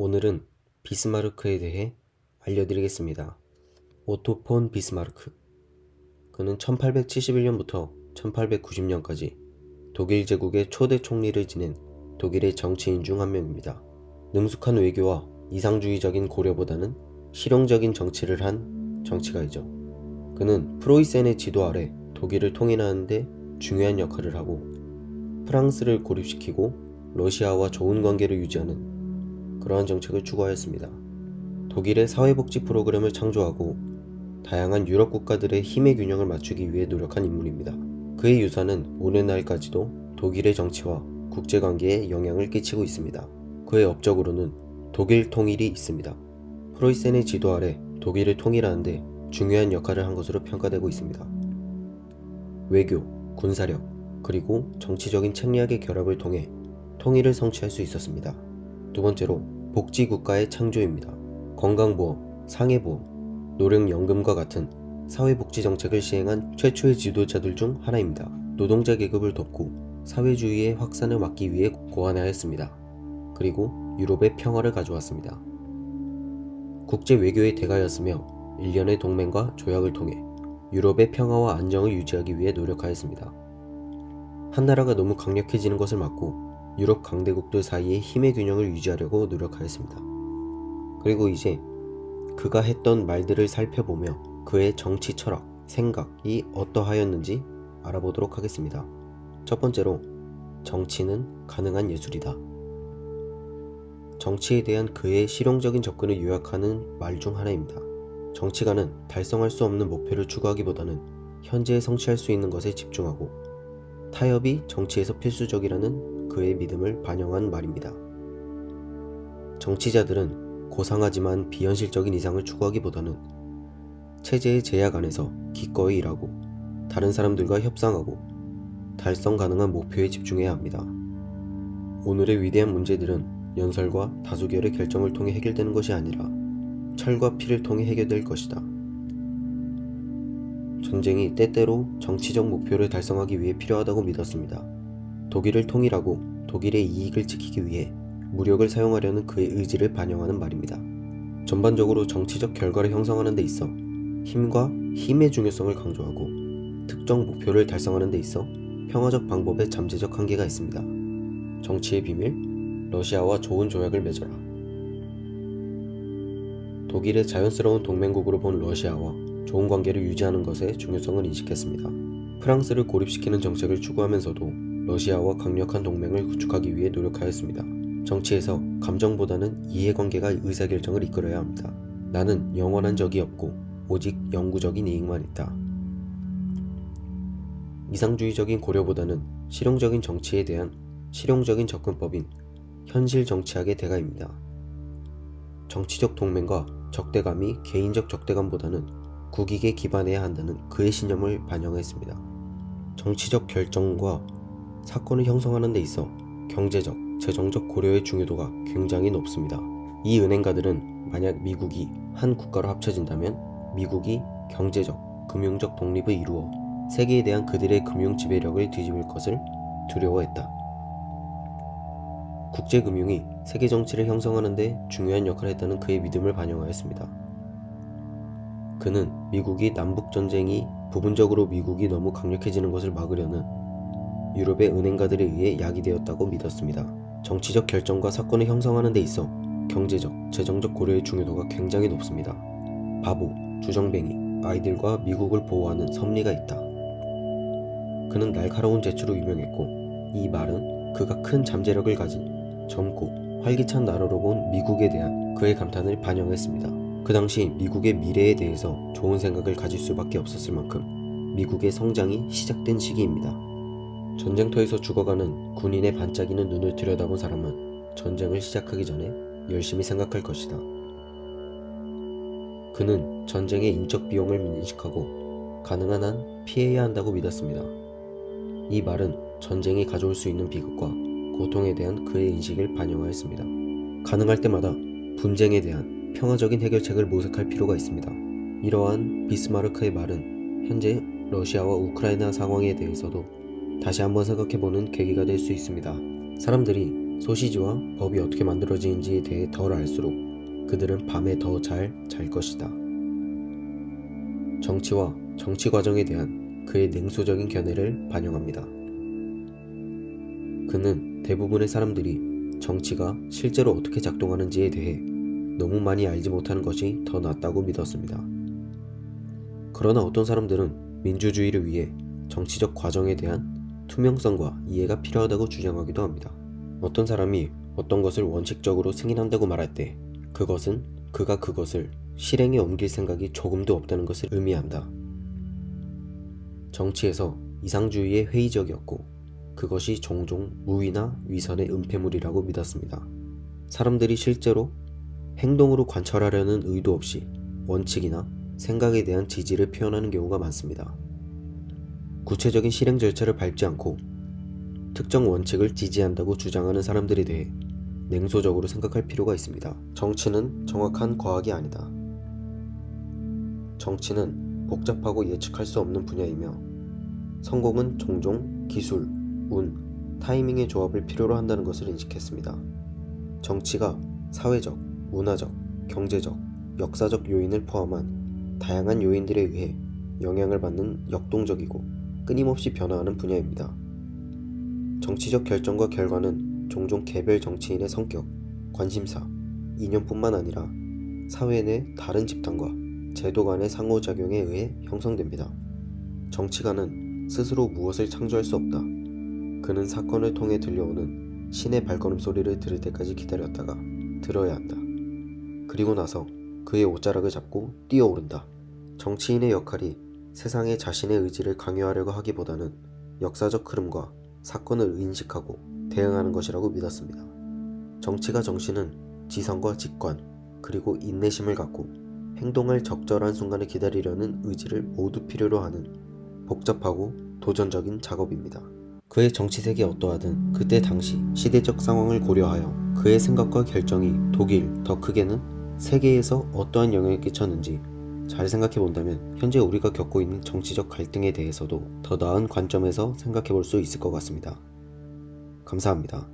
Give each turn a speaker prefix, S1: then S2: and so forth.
S1: 오늘은 비스마르크에 대해 알려드리겠습니다. 오토 폰 비스마르크. 그는 1871년부터 1890년까지 독일 제국의 초대 총리를 지낸 독일의 정치인 중 한 명입니다. 능숙한 외교와 이상주의적인 고려보다는 실용적인 정치를 한 정치가이죠. 그는 프로이센의 지도 아래 독일을 통일하는 데 중요한 역할을 하고 프랑스를 고립시키고 러시아와 좋은 관계를 유지하는 그러한 정책을 추구하였습니다. 독일의 사회복지 프로그램을 창조하고 다양한 유럽 국가들의 힘의 균형을 맞추기 위해 노력한 인물입니다. 그의 유산은 오늘날까지도 독일의 정치와 국제관계에 영향을 끼치고 있습니다. 그의 업적으로는 독일 통일이 있습니다. 프로이센의 지도 아래 독일을 통일하는 데 중요한 역할을 한 것으로 평가되고 있습니다. 외교, 군사력, 그리고 정치적인 책략의 결합을 통해 통일을 성취할 수 있었습니다. 두 번째로 복지국가의 창조입니다. 건강보험, 상해보험, 노령연금과 같은 사회복지정책을 시행한 최초의 지도자들 중 하나입니다. 노동자 계급을 돕고 사회주의의 확산을 막기 위해 고안하였습니다. 그리고 유럽의 평화를 가져왔습니다. 국제 외교의 대가였으며 일련의 동맹과 조약을 통해 유럽의 평화와 안정을 유지하기 위해 노력하였습니다. 한 나라가 너무 강력해지는 것을 막고 유럽 강대국들 사이의 힘의 균형을 유지하려고 노력하였습니다. 그리고 이제 그가 했던 말들을 살펴보며 그의 정치 철학, 생각이 어떠하였는지 알아보도록 하겠습니다. 첫 번째로, 정치는 가능한 예술이다. 정치에 대한 그의 실용적인 접근을 요약하는 말 중 하나입니다. 정치가는 달성할 수 없는 목표를 추구하기보다는 현재에 성취할 수 있는 것에 집중하고 타협이 정치에서 필수적이라는 그의 믿음을 반영한 말입니다. 정치자들은 고상하지만 비현실적인 이상을 추구하기보다는 체제의 제약 안에서 기꺼이 일하고 다른 사람들과 협상하고 달성 가능한 목표에 집중해야 합니다. 오늘의 위대한 문제들은 연설과 다수결의 결정을 통해 해결되는 것이 아니라 철과 피를 통해 해결될 것이다. 전쟁이 때때로 정치적 목표를 달성하기 위해 필요하다고 믿었습니다. 독일을 통일하고 독일의 이익을 지키기 위해 무력을 사용하려는 그의 의지를 반영하는 말입니다. 전반적으로 정치적 결과를 형성하는 데 있어 힘과 힘의 중요성을 강조하고 특정 목표를 달성하는 데 있어 평화적 방법에 잠재적 한계가 있습니다. 정치의 비밀, 러시아와 좋은 조약을 맺어라. 독일의 자연스러운 동맹국으로 본 러시아와 좋은 관계를 유지하는 것의 중요성을 인식했습니다. 프랑스를 고립시키는 정책을 추구하면서도 러시아와 강력한 동맹을 구축하기 위해 노력하였습니다. 정치에서 감정보다는 이해관계가 의사결정을 이끌어야 합니다. 나는 영원한 적이 없고 오직 영구적인 이익만 있다. 이상주의적인 고려보다는 실용적인 정치에 대한 실용적인 접근법인 현실 정치학의 대가입니다. 정치적 동맹과 적대감이 개인적 적대감보다는 국익에 기반해야 한다는 그의 신념을 반영했습니다. 정치적 결정과 사건을 형성하는 데 있어 경제적, 재정적 고려의 중요도가 굉장히 높습니다. 이 은행가들은 만약 미국이 한 국가로 합쳐진다면 미국이 경제적, 금융적 독립을 이루어 세계에 대한 그들의 금융 지배력을 뒤집을 것을 두려워했다. 국제금융이 세계 정치를 형성하는 데 중요한 역할을 했다는 그의 믿음을 반영하였습니다. 그는 미국이 남북전쟁이 부분적으로 미국이 너무 강력해지는 것을 막으려는 유럽의 은행가들에 의해 야기되었다고 믿었습니다. 정치적 결정과 사건을 형성하는 데 있어 경제적, 재정적 고려의 중요도가 굉장히 높습니다. 바보, 주정뱅이, 아이들과 미국을 보호하는 섭리가 있다. 그는 날카로운 재주로 유명했고 이 말은 그가 큰 잠재력을 가진 젊고 활기찬 나라로 본 미국에 대한 그의 감탄을 반영했습니다. 그 당시 미국의 미래에 대해서 좋은 생각을 가질 수밖에 없었을 만큼 미국의 성장이 시작된 시기입니다. 전쟁터에서 죽어가는 군인의 반짝이는 눈을 들여다본 사람은 전쟁을 시작하기 전에 열심히 생각할 것이다. 그는 전쟁의 인적 비용을 인식하고 가능한 한 피해야 한다고 믿었습니다. 이 말은 전쟁이 가져올 수 있는 비극과 고통에 대한 그의 인식을 반영하였습니다. 가능할 때마다 분쟁에 대한 평화적인 해결책을 모색할 필요가 있습니다. 이러한 비스마르크의 말은 현재 러시아와 우크라이나 상황에 대해서도 다시 한번 생각해보는 계기가 될 수 있습니다. 사람들이 소시지와 법이 어떻게 만들어지는지에 대해 덜 알수록 그들은 밤에 더 잘 잘 것이다. 정치와 정치 과정에 대한 그의 냉소적인 견해를 반영합니다. 그는 대부분의 사람들이 정치가 실제로 어떻게 작동하는지에 대해 너무 많이 알지 못하는 것이 더 낫다고 믿었습니다. 그러나 어떤 사람들은 민주주의를 위해 정치적 과정에 대한 투명성과 이해가 필요하다고 주장하기도 합니다. 어떤 사람이 어떤 것을 원칙적으로 승인한다고 말할 때 그것은 그가 그것을 실행에 옮길 생각이 조금도 없다는 것을 의미한다. 정치에서 이상주의에 회의적이었고 그것이 종종 무위나 위선의 은폐물이라고 믿었습니다. 사람들이 실제로 행동으로 관철하려는 의도 없이 원칙이나 생각에 대한 지지를 표현하는 경우가 많습니다. 구체적인 실행 절차를 밟지 않고 특정 원칙을 지지한다고 주장하는 사람들에 대해 냉소적으로 생각할 필요가 있습니다. 정치는 정확한 과학이 아니다. 정치는 복잡하고 예측할 수 없는 분야이며 성공은 종종 기술, 운, 타이밍의 조합을 필요로 한다는 것을 인식했습니다. 정치가 사회적, 문화적, 경제적, 역사적 요인을 포함한 다양한 요인들에 의해 영향을 받는 역동적이고 끊임없이 변화하는 분야입니다. 정치적 결정과 결과는 종종 개별 정치인의 성격, 관심사, 이념뿐만 아니라 사회 내 다른 집단과 제도 간의 상호작용에 의해 형성됩니다. 정치가는 스스로 무엇을 창조할 수 없다. 그는 사건을 통해 들려오는 신의 발걸음 소리를 들을 때까지 기다렸다가 들어야 한다. 그리고 나서 그의 옷자락을 잡고 뛰어오른다. 정치인의 역할이 세상에 자신의 의지를 강요하려고 하기보다는 역사적 흐름과 사건을 인식하고 대응하는 것이라고 믿었습니다. 정치가 정신은 지성과 직관, 그리고 인내심을 갖고 행동할 적절한 순간을 기다리려는 의지를 모두 필요로 하는 복잡하고 도전적인 작업입니다. 그의 정치색이 어떠하든 그때 당시 시대적 상황을 고려하여 그의 생각과 결정이 독일, 더 크게는 세계에서 어떠한 영향을 끼쳤는지 잘 생각해 본다면 현재 우리가 겪고 있는 정치적 갈등에 대해서도 더 나은 관점에서 생각해 볼 수 있을 것 같습니다. 감사합니다.